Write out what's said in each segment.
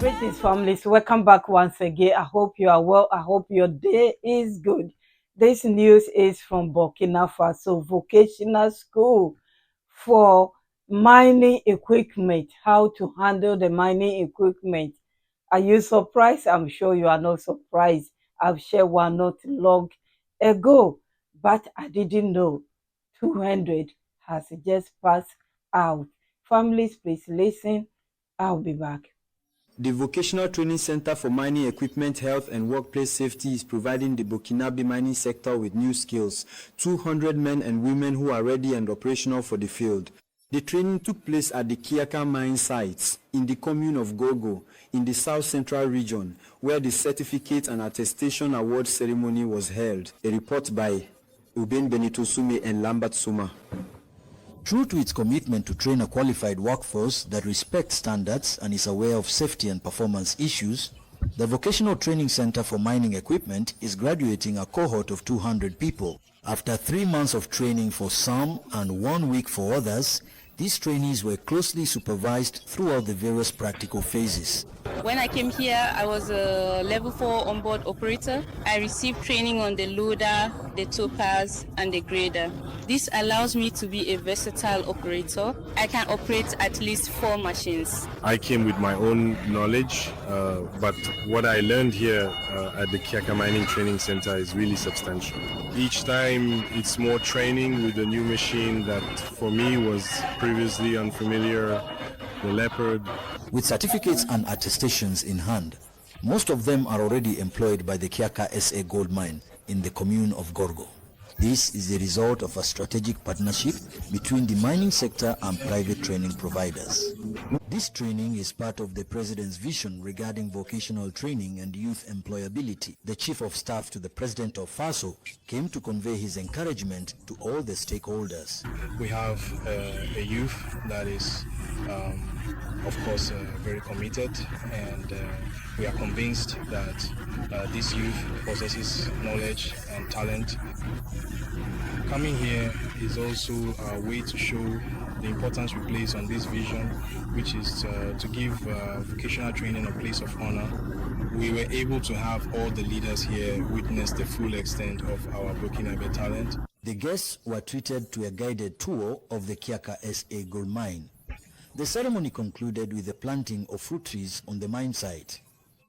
Greetings, families. Welcome back once again. I hope you are well. I hope your day is good. This news is from Burkina Faso Vocational School for mining equipment. How to handle the mining equipment. Are you surprised? I'm sure you are not surprised. I've shared one not long ago, but I didn't know 200 has just passed out. Families, please listen. I'll be back. The Vocational Training Center for Mining Equipment, Health and Workplace Safety is providing the Burkinabe mining sector with new skills, 200 men and women who are ready and operational for the field. The training took place at the Kiaka mine sites in the commune of Gogo in the South Central region, where the certificate and attestation award ceremony was held. A report by Uben Benito Sume and Lambert Suma. True to its commitment to train a qualified workforce that respects standards and is aware of safety and performance issues, the Vocational Training Center for Mining Equipment is graduating a cohort of 200 people. After 3 months of training for some and 1 week for others, these trainees were closely supervised throughout the various practical phases. When I came here, I was a level 4 onboard operator. I received training on the loader, the topaz, and the grader. This allows me to be a versatile operator. I can operate at least 4 machines. I came with my own knowledge, but what I learned here at the Kiaka Mining Training Center is really substantial. Each time it's more training with a new machine that for me was previously unfamiliar, the leopard. With certificates and attestations in hand, most of them are already employed by the Kiaka SA gold mine in the commune of Gorgo. This is the result of a strategic partnership between the mining sector and private training providers. This training is part of the President's vision regarding vocational training and youth employability. The Chief of Staff to the President of FASO came to convey his encouragement to all the stakeholders. We have a youth that is, of course, very committed, and we are convinced that this youth possesses knowledge and talent. Coming here is also a way to show the importance we place on this vision, which is to give vocational training a place of honor. We were able to have all the leaders here witness the full extent of our Burkinabe talent. The guests were treated to a guided tour of the Kiaka SA gold mine. The ceremony concluded with the planting of fruit trees on the mine site.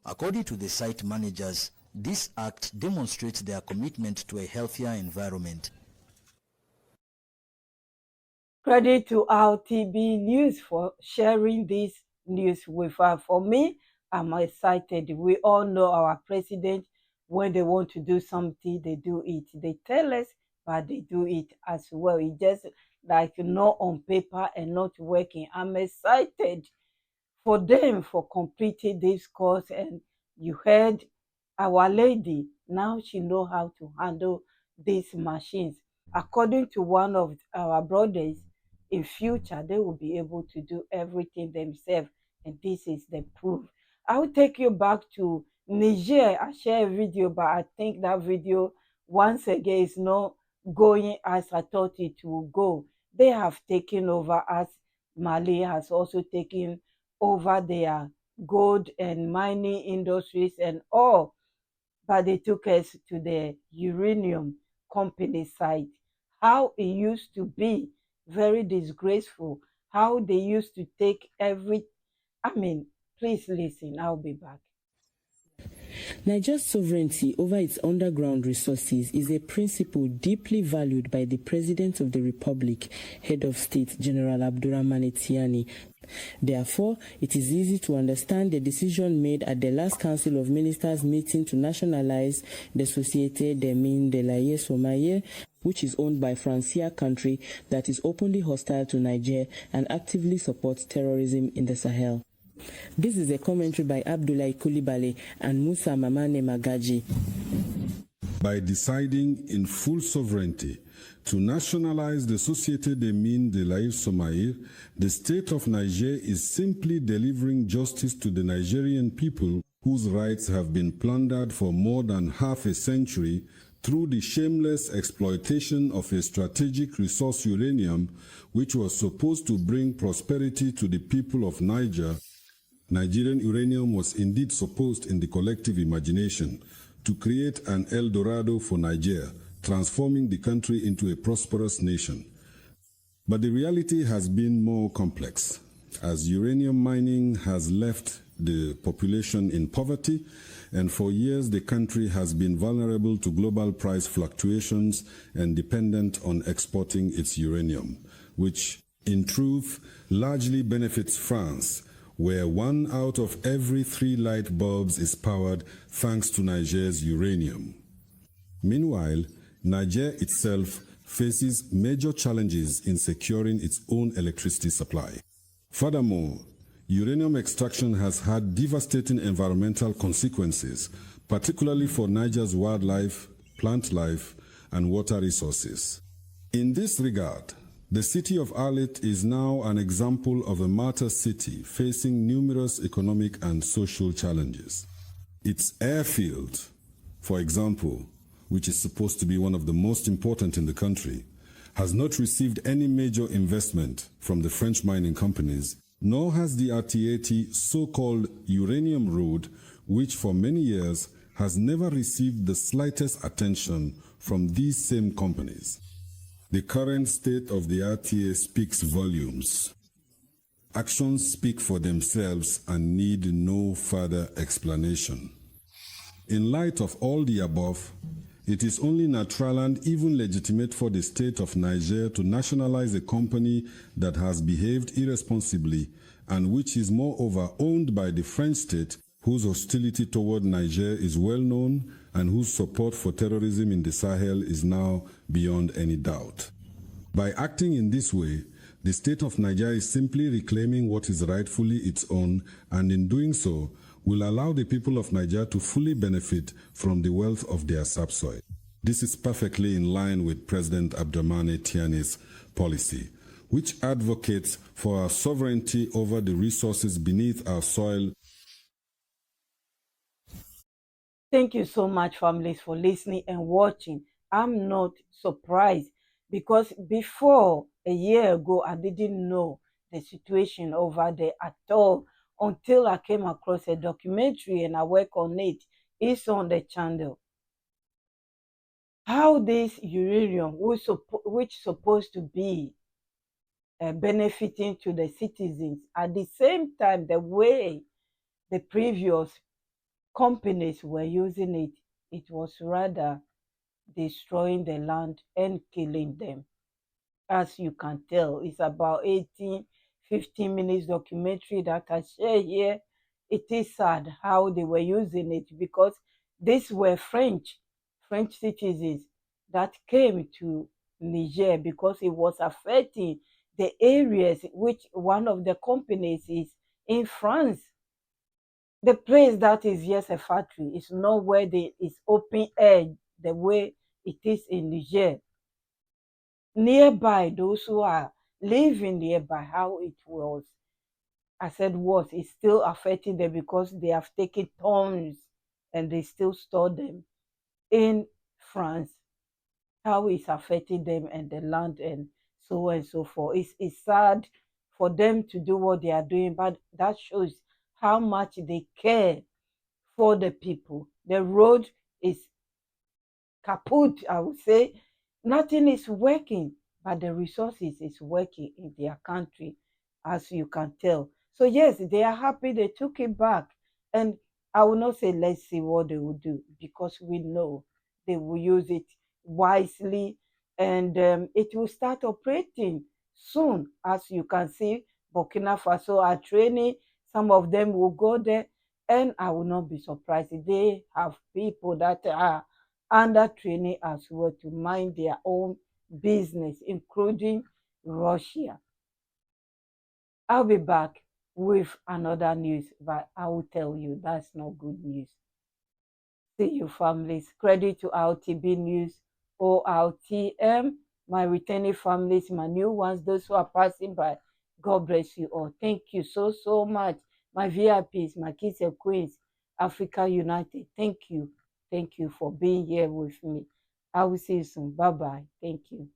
According to the site managers, this act demonstrates their commitment to a healthier environment. Credit to our TB News for sharing this news with us. For me, I'm excited. We all know our president, when they want to do something, they do it. They tell us, but they do it as well. It's just like not on paper and not working. I'm excited for them for completing this course. And you heard our lady, now she knows how to handle these machines. According to one of our brothers, in future they will be able to do everything themselves, and this is the proof. I will take you back to Niger. I share a video, but I think that video once again is not going as I thought it would go. They have taken over, as Mali has also taken over their gold and mining industries and all, but they took us to the uranium company site. How it used to be very disgraceful, how they used to take please listen, I'll be back. Niger's sovereignty over its underground resources is a principle deeply valued by the President of the Republic, Head of State, General Abdurrahman Tiani. Therefore, it is easy to understand the decision made at the last Council of Ministers meeting to nationalize the Société des Mines de l'Aïe Somalie, which is owned by Francia country that is openly hostile to Niger and actively supports terrorism in the Sahel. This is a commentary by Abdoulaye Coulibaly and Musa Mamane Magaji. By deciding in full sovereignty to nationalize the Société des Mines de l'Aïe Somalie, the state of Niger is simply delivering justice to the Nigerian people whose rights have been plundered for more than half a century through the shameless exploitation of a strategic resource, uranium, which was supposed to bring prosperity to the people of Niger. Nigerian uranium was indeed supposed in the collective imagination to create an El Dorado for Niger, transforming the country into a prosperous nation. But the reality has been more complex, as uranium mining has left the population in poverty, and for years the country has been vulnerable to global price fluctuations and dependent on exporting its uranium, which in truth largely benefits France, where 1 out of every 3 light bulbs is powered thanks to Niger's uranium. Meanwhile, Niger itself faces major challenges in securing its own electricity supply. Furthermore, uranium extraction has had devastating environmental consequences, particularly for Niger's wildlife, plant life, and water resources. In this regard, the city of Arlit is now an example of a martyr city facing numerous economic and social challenges. Its airfield, for example, which is supposed to be one of the most important in the country, has not received any major investment from the French mining companies, nor has the RTAT so-called uranium road, which for many years has never received the slightest attention from these same companies. The current state of the RTA speaks volumes. Actions speak for themselves and need no further explanation. In light of all the above, it is only natural and even legitimate for the state of Niger to nationalize a company that has behaved irresponsibly and which is moreover owned by the French state, whose hostility toward Niger is well known and whose support for terrorism in the Sahel is now beyond any doubt. By acting in this way, the state of Niger is simply reclaiming what is rightfully its own, and in doing so, will allow the people of Niger to fully benefit from the wealth of their subsoil. This is perfectly in line with President Abdurrahmane Tiani's policy, which advocates for our sovereignty over the resources beneath our soil. Thank you so much, families, for listening and watching. I'm not surprised because before a year ago, I didn't know the situation over there at all until I came across a documentary and I work on it. It's on the channel. How this uranium, which supposed to be benefiting to the citizens, at the same time, the way the previous companies were using it, it was rather destroying the land and killing them. As you can tell, it's about 15 minutes documentary that I share here. It is sad how they were using it because these were French citizens that came to Niger because it was affecting the areas which one of the companies is in France. The place that is just a factory is not where it's open air the way it is in Niger. Nearby, those who are living nearby, how it was, I said was, it's still affecting them because they have taken tons and they still store them in France. How it's affecting them and the land and so on and so forth. It's sad for them to do what they are doing, but that shows how much they care for the people. The road is kaput, I would say. Nothing is working, but the resources is working in their country, as you can tell. So yes, they are happy they took it back. And I will not say let's see what they will do, because we know they will use it wisely, and it will start operating soon. As you can see, Burkina Faso are training. Some of them will go there, and I will not be surprised if they have people that are under training as well to mind their own business, including Russia. I'll be back with another news, but I will tell you that's not good news. See you, families. Credit to RTB News, ORTM, my returning families, my new ones, those who are passing by. God bless you all. Thank you so much. My VIPs, my kids and queens, Africa United. Thank you. Thank you for being here with me. I will see you soon. Bye-bye. Thank you.